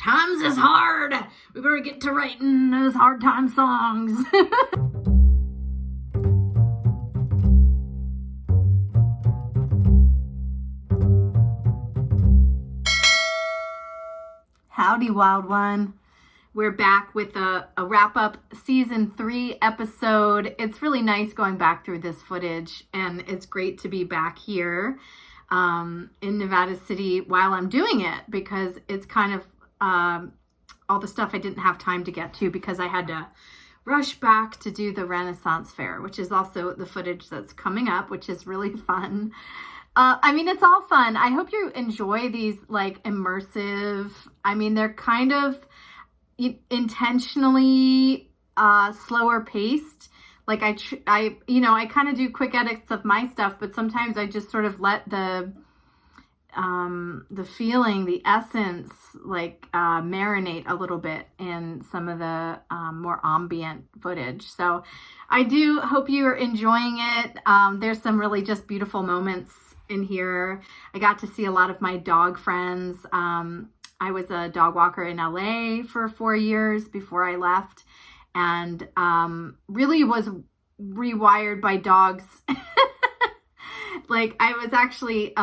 Times is hard. We better get to writing those hard time songs. Howdy, wild one. We're back with a wrap-up season 3 episode. It's really nice going back through this footage, and it's great to be back here in Nevada City while I'm doing it, because it's kind of all the stuff I didn't have time to get to because I had to rush back to do the Renaissance Fair, which is also the footage that's coming up, which is really fun. It's all fun. I hope you enjoy these like immersive, they're kind of intentionally slower paced. Like I kind of do quick edits of my stuff, but sometimes I just sort of let the feeling, the essence, marinate a little bit in some of the more ambient footage. So I do hope you're enjoying it. There's some really just beautiful moments in here. I got to see a lot of my dog friends. I was a dog walker in LA for 4 years before I left, and really was rewired by dogs. I was actually,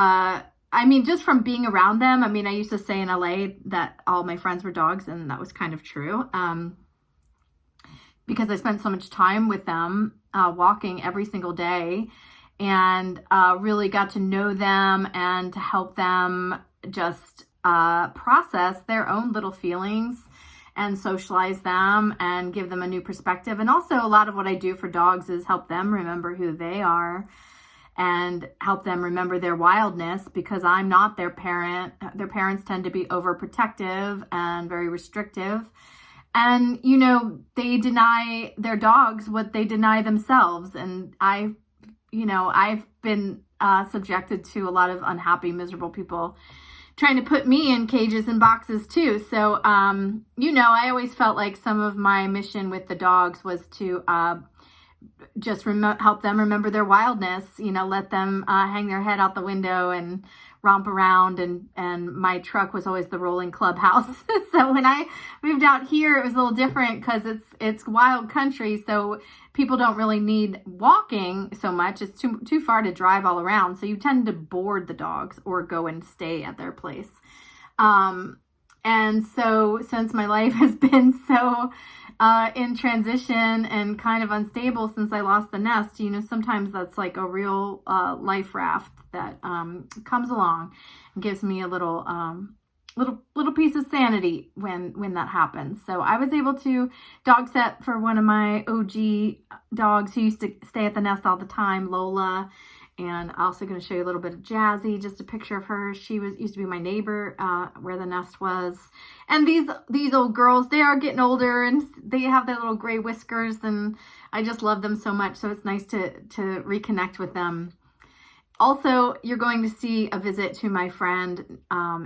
just from being around them. I used to say in LA that all my friends were dogs, and that was kind of true. Because I spent so much time with them, walking every single day, and really got to know them and to help them just process their own little feelings and socialize them and give them a new perspective. And also a lot of what I do for dogs is help them remember who they are and help them remember their wildness, because I'm not their parent. Their parents tend to be overprotective and very restrictive. And, they deny their dogs what they deny themselves. And I've been subjected to a lot of unhappy, miserable people trying to put me in cages and boxes too. So, I always felt like some of my mission with the dogs was to just help them remember their wildness, let them hang their head out the window and romp around. And my truck was always the rolling clubhouse. So when I moved out here, it was a little different because it's wild country. So people don't really need walking so much. It's too far to drive all around. So you tend to board the dogs or go and stay at their place. And so since my life has been so in transition and kind of unstable since I lost the nest, sometimes that's like a real life raft that comes along and gives me a little piece of sanity when that happens. So I was able to dog set for one of my OG dogs who used to stay at the nest all the time, Lola. And I'm also going to show you a little bit of Jazzy, just a picture of her. She used to be my neighbor where the nest was. And these old girls, they are getting older and they have their little gray whiskers, and I just love them so much. So it's nice to reconnect with them. Also, you're going to see a visit to my friend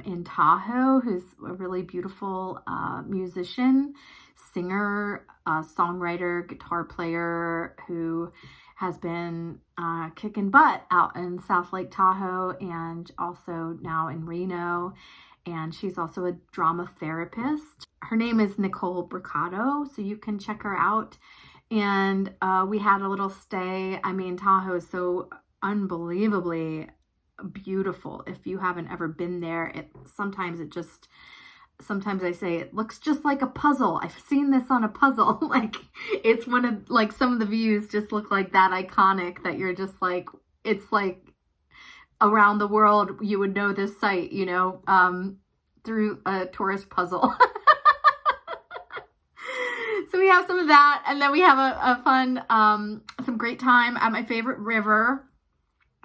in Tahoe, who's a really beautiful musician, singer, songwriter, guitar player, who has been kicking butt out in South Lake Tahoe and also now in Reno. And she's also a drama therapist. Her name is Nicole Bricado, so you can check her out. And we had a little stay. Tahoe is so unbelievably beautiful. If you haven't ever been there, sometimes I say it looks just like a puzzle. I've seen this on a puzzle. It's one of some of the views just look like that iconic that you're just like, it's like around the world you would know this site, through a tourist puzzle. So we have some of that, and then we have a fun, some great time at my favorite river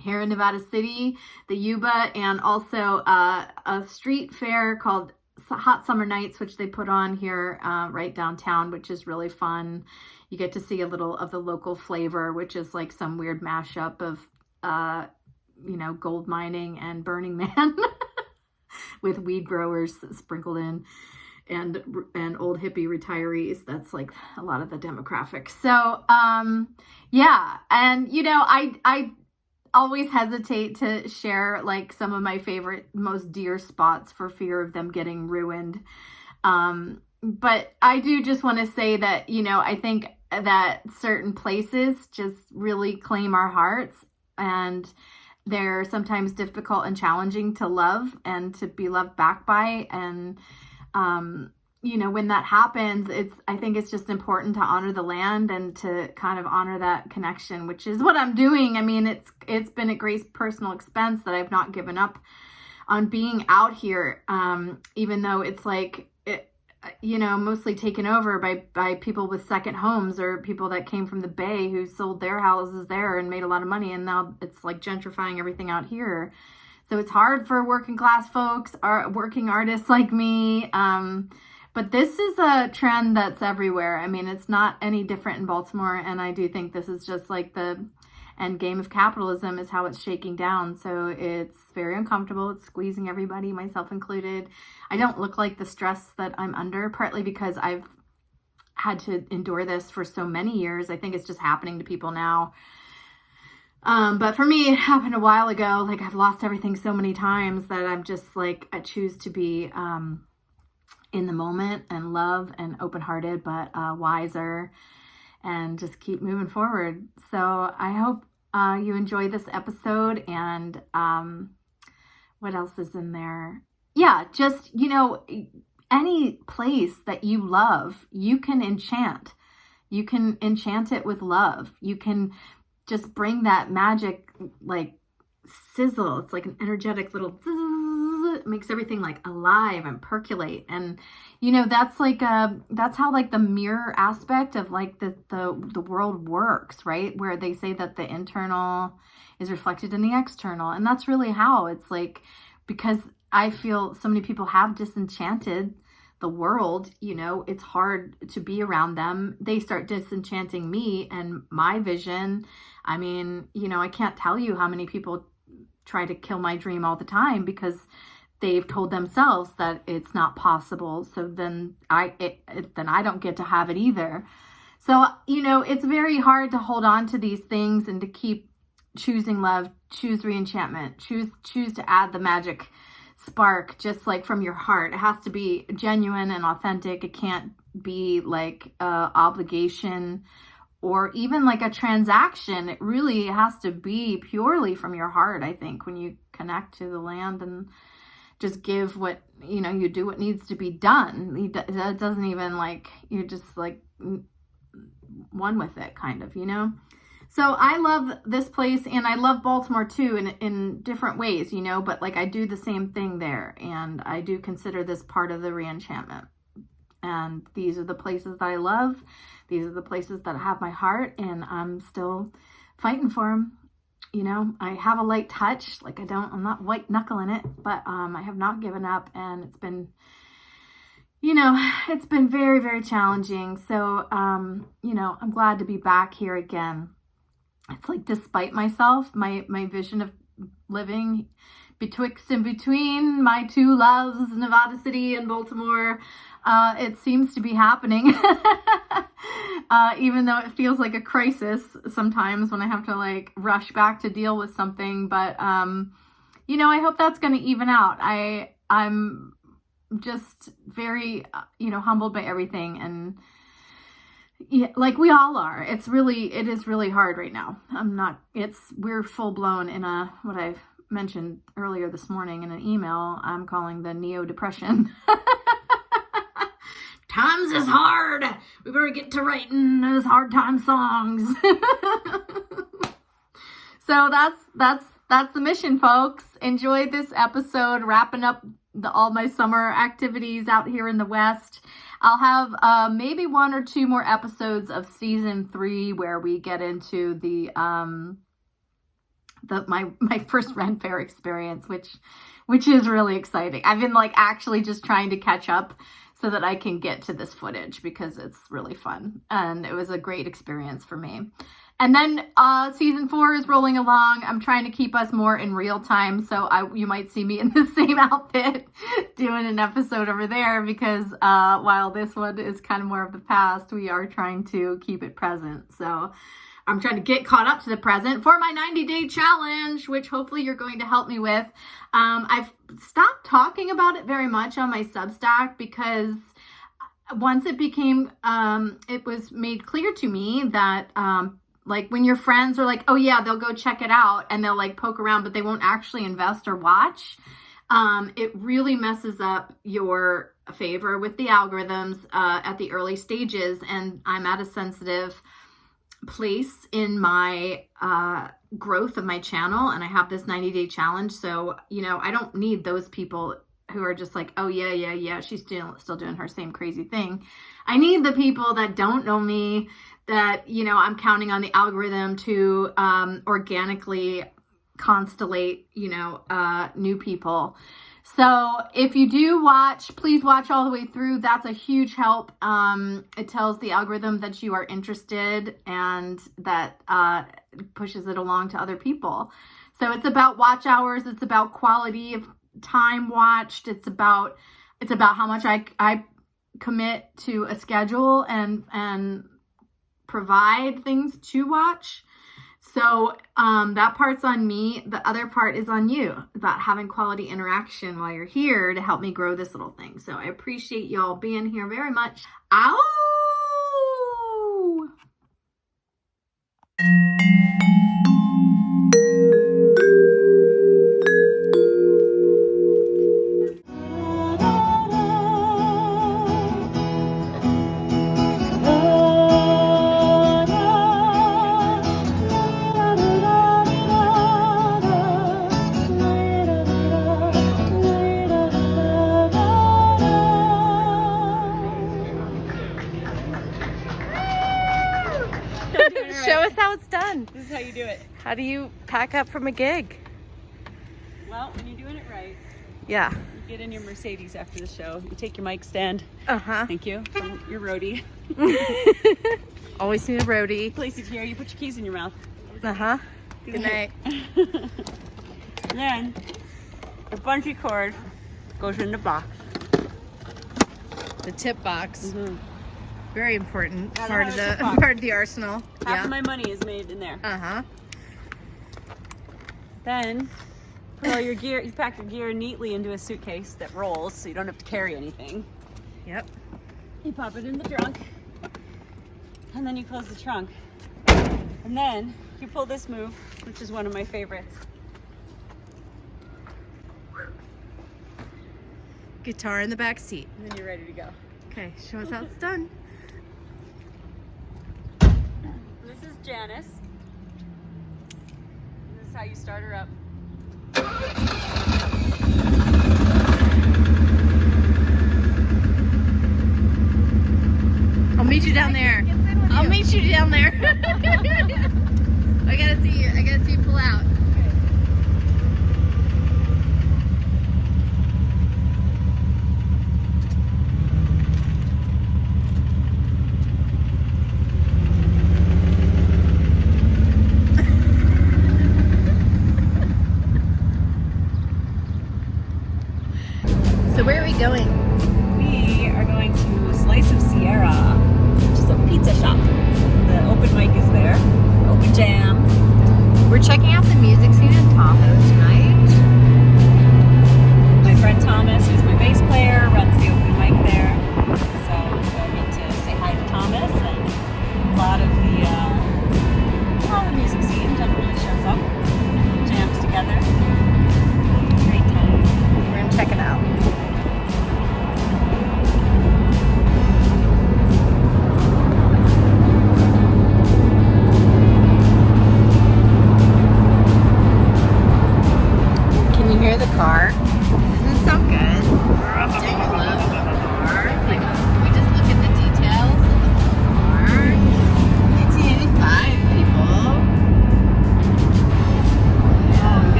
here in Nevada City, the Yuba, and also a street fair called Hot Summer Nights, which they put on here right downtown, which is really fun. You get to see a little of the local flavor, which is like some weird mashup of, gold mining and Burning Man with weed growers sprinkled in, and old hippie retirees. That's like a lot of the demographics. So, yeah. And, I always hesitate to share like some of my favorite, most dear spots for fear of them getting ruined. But I do just want to say that, you know, I think that certain places just really claim our hearts, and they're sometimes difficult and challenging to love and to be loved back by. And, you know, when that happens, I think it's just important to honor the land and to kind of honor that connection, which is what I'm doing. I mean, it's been at great personal expense that I've not given up on being out here, even though it's like, you know, mostly taken over by people with second homes, or people that came from the Bay who sold their houses there and made a lot of money. And now it's like gentrifying everything out here. So it's hard for working class folks, working artists like me. But this is a trend that's everywhere. I mean, it's not any different in Baltimore. And I do think this is just like the end game of capitalism is how it's shaking down. So it's very uncomfortable. It's squeezing everybody, myself included. I don't look like the stress that I'm under, partly because I've had to endure this for so many years. I think it's just happening to people now. But for me, it happened a while ago. Like, I've lost everything so many times that I'm just like, I choose to be in the moment and love and open-hearted, but wiser, and just keep moving forward. So I hope you enjoy this episode. And what else is in there? Yeah, just, you know, any place that you love, you can enchant. You can enchant it with love. You can just bring that magic, like, sizzle. It's like an energetic little zzz. It makes everything like alive and percolate. And, you know, that's like that's how like the mirror aspect of like the world works, right? Where they say that the internal is reflected in the external. And that's really how it's like, because I feel so many people have disenchanted the world, you know, it's hard to be around them. They start disenchanting me and my vision. I mean, you know, I can't tell you how many people try to kill my dream all the time because they've told themselves that it's not possible. So then I don't get to have it either. So, you know, it's very hard to hold on to these things and to keep choosing love, choose reenchantment, choose to add the magic spark, just like from your heart. It has to be genuine and authentic. It can't be like obligation or even like a transaction. It really has to be purely from your heart, I think, when you connect to the land and just give what, you know, you do what needs to be done. It doesn't even like, you're just like one with it, kind of, you know? So I love this place, and I love Baltimore too in different ways, you know, but like I do the same thing there, and I do consider this part of the reenchantment. And these are the places that I love. These are the places that have my heart, and I'm still fighting for them. You know, I have a light touch, like I'm not white knuckling it, but I have not given up, and it's been, you know, it's been very, very challenging. So, you know, I'm glad to be back here again. It's like, despite myself, my vision of living betwixt and between my two loves, Nevada City and Baltimore, it seems to be happening. Even though it feels like a crisis sometimes when I have to like rush back to deal with something. But, you know, I hope that's going to even out. I'm just very, you know, humbled by everything. And yeah, like we all are. It is really hard right now. We're full blown in what I've mentioned earlier this morning in an email, I'm calling the neo-depression. Times is hard. We better get to writing those hard time songs. So that's the mission, folks. Enjoy this episode, wrapping up all my summer activities out here in the West. I'll have maybe one or two more episodes of season 3 where we get into my first Ren Fair experience, which is really exciting. I've been like actually just trying to catch up so that I can get to this footage because it's really fun and it was a great experience for me. And then season 4 is rolling along. I'm trying to keep us more in real time. So you might see me in the same outfit doing an episode over there because while this one is kind of more of the past, we are trying to keep it present. So I'm trying to get caught up to the present for my 90-day challenge, which hopefully you're going to help me with. I've stopped talking about it very much on my Substack because once it became, it was made clear to me that, like when your friends are like, oh yeah, they'll go check it out and they'll like poke around, but they won't actually invest or watch. It really messes up your favor with the algorithms at the early stages. And I'm at a sensitive place in my growth of my channel, and I have this 90-day challenge. So, you know, I don't need those people who are just like, oh yeah, she's still doing her same crazy thing. I need the people that don't know me, that, you know, I'm counting on the algorithm to organically constellate, you know, new people. So if you do watch, please watch all the way through. That's a huge help. It tells the algorithm that you are interested, and that pushes it along to other people. So it's about watch hours. It's about quality of time watched. It's about how much I commit to a schedule and provide things to watch. So that part's on me. The other part is on you, about having quality interaction while you're here to help me grow this little thing. So I appreciate y'all being here very much. Ow! Show us how it's done. This is how you do it. How do you pack up from a gig? Well, when you're doing it right, Yeah. you get in your Mercedes after the show. You take your mic stand. Uh-huh. Thank you. From your roadie. Always need a roadie. Place it here. You put your keys in your mouth. Uh-huh. Good night. Then the bungee cord goes in the box. The tip box. Very important Gotta part of have a tip the box. part of the arsenal. Half of my money is made in there. Uh-huh. Then put all your gear. You pack your gear neatly into a suitcase that rolls, so you don't have to carry anything. Yep. You pop it in the trunk, and then you close the trunk. And then you pull this move, which is one of my favorites. Guitar in the back seat. And then you're ready to go. Okay, show us how it's done. This is Janice. And this is how you start her up. I'll meet you down there. I'll meet you down there. I gotta see you pull out. So where are we going? We are going to Slice of Sierra, which is a pizza shop. The open mic is there. Open jam. We're checking out the music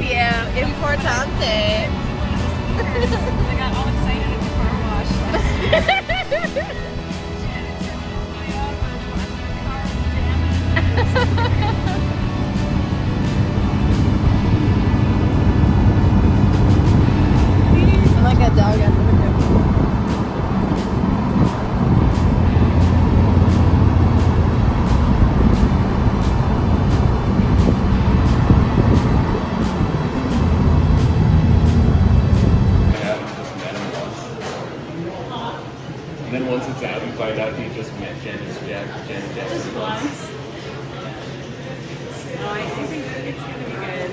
you. Importante. I got all excited at the car wash. I'm like a dog at the window. And then once it's out, you find out you just met Janet Jackson. Once. No, I think it's gonna be good.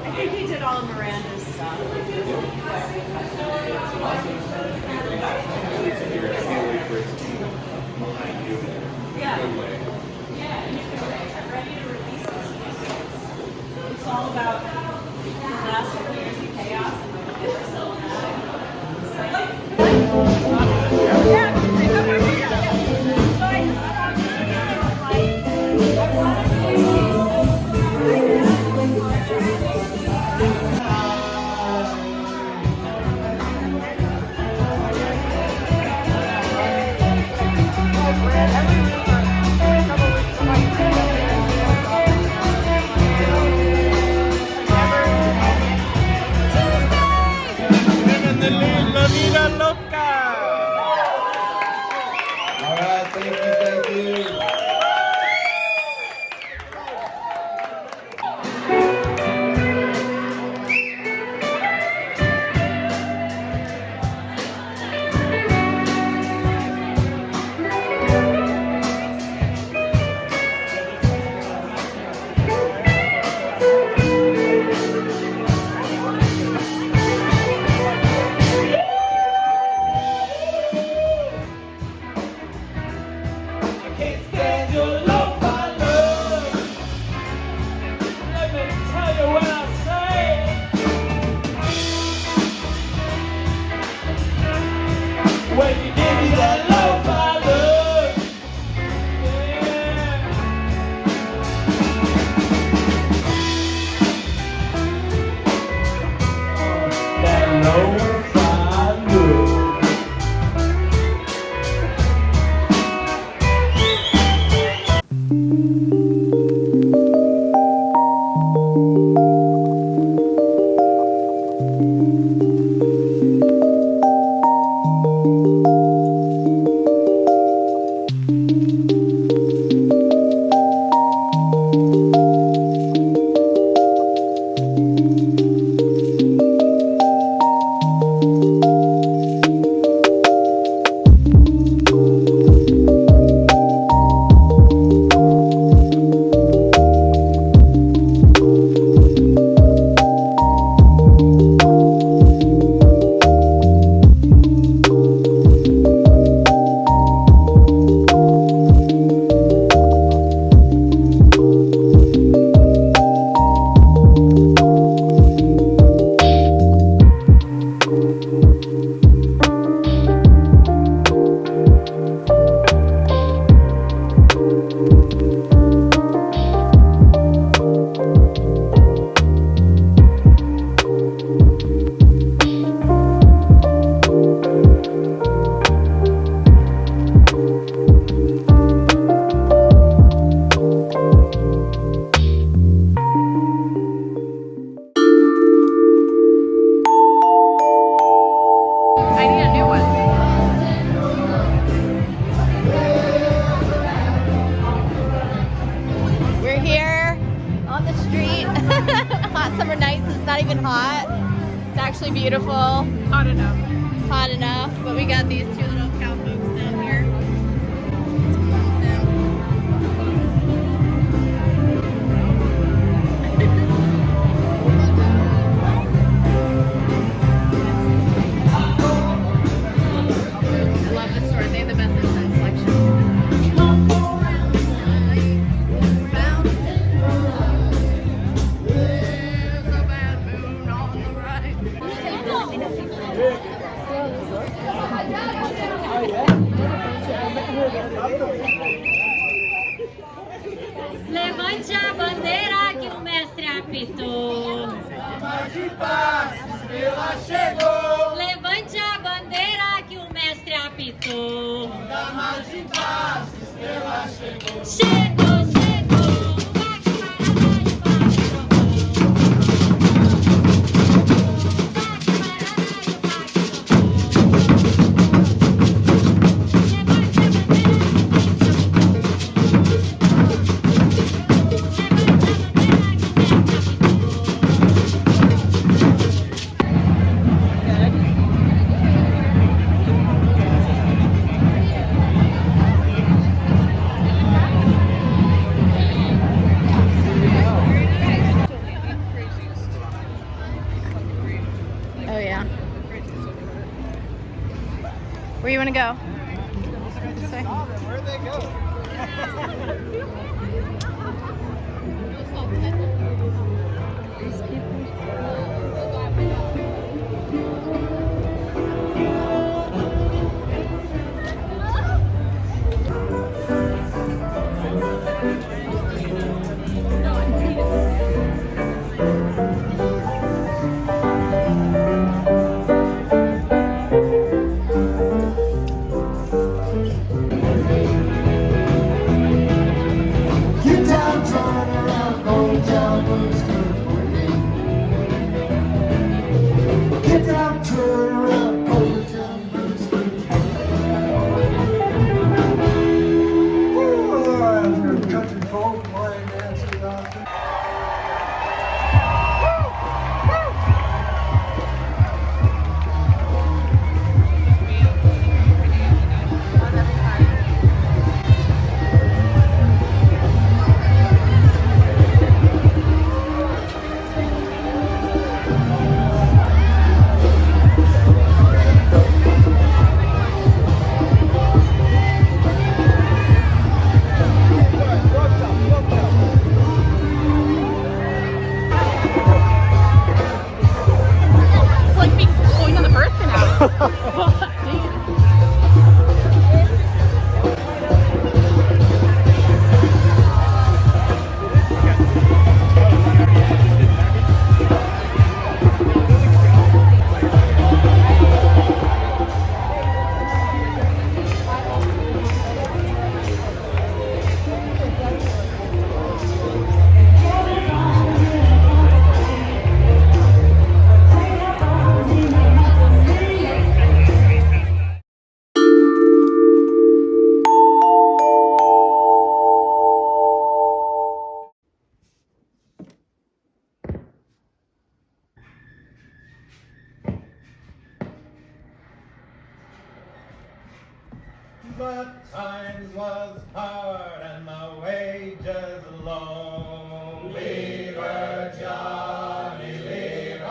I think he did all of Miranda's stuff. You're gonna feel it for it to be behind you. Yeah. Good way. Yeah, and you can ready to release this. It's all about the last few years of chaos and it's so All right, thank you. actually beautiful. Hot enough. Hot enough, but we got these two little cowpokes down here. I love this store. They have the best incense selection. de paz, estrela chegou. Levante a bandeira que o mestre apitou. Da mais de paz, estrela chegou. Chegou, chegou, Oh yeah. Where you want to go? This way? Where'd they go? Get down, turn around, go down, who's good for me? Get down, turn around, go down, who's good for me? Ooh, country folk, line dancing out there. It's like being going on the birth canal. But times was hard and my wages low. Lever, Johnny, lever.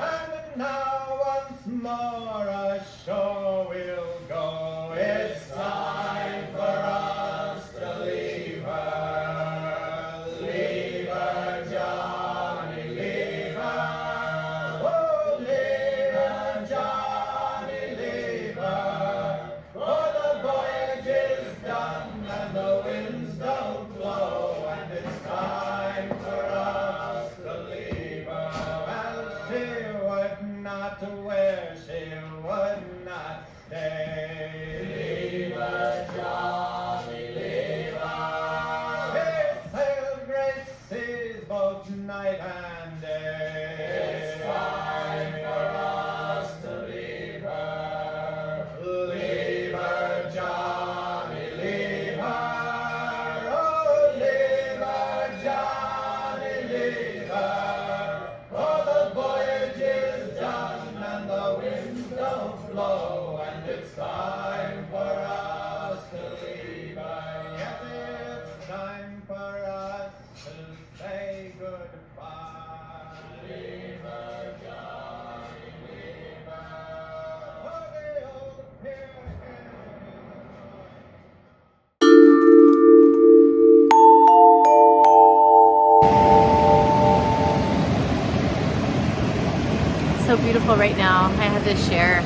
And now once more ashore we'll go. It's time for us to leave her. Leave her, Johnny, leave her. Oh, leave her, Johnny, leave her. For the voyage is done and the winds don't blow, and it's time for us to leave her. Well, she would not wear, she would not stay. Leave her, Johnny, leave her. We sailed great seas both night and day. It's time for us to leave her. Leave her, Johnny, leave her. Oh, leave her, Johnny, leave her. For the voyage is done and the winds don't blow, and it's time for us to leave her. Yes, it's time for us to say goodbye. Leave her, Johnny, leave her. Oh, the old pier It's so beautiful right now. I had to share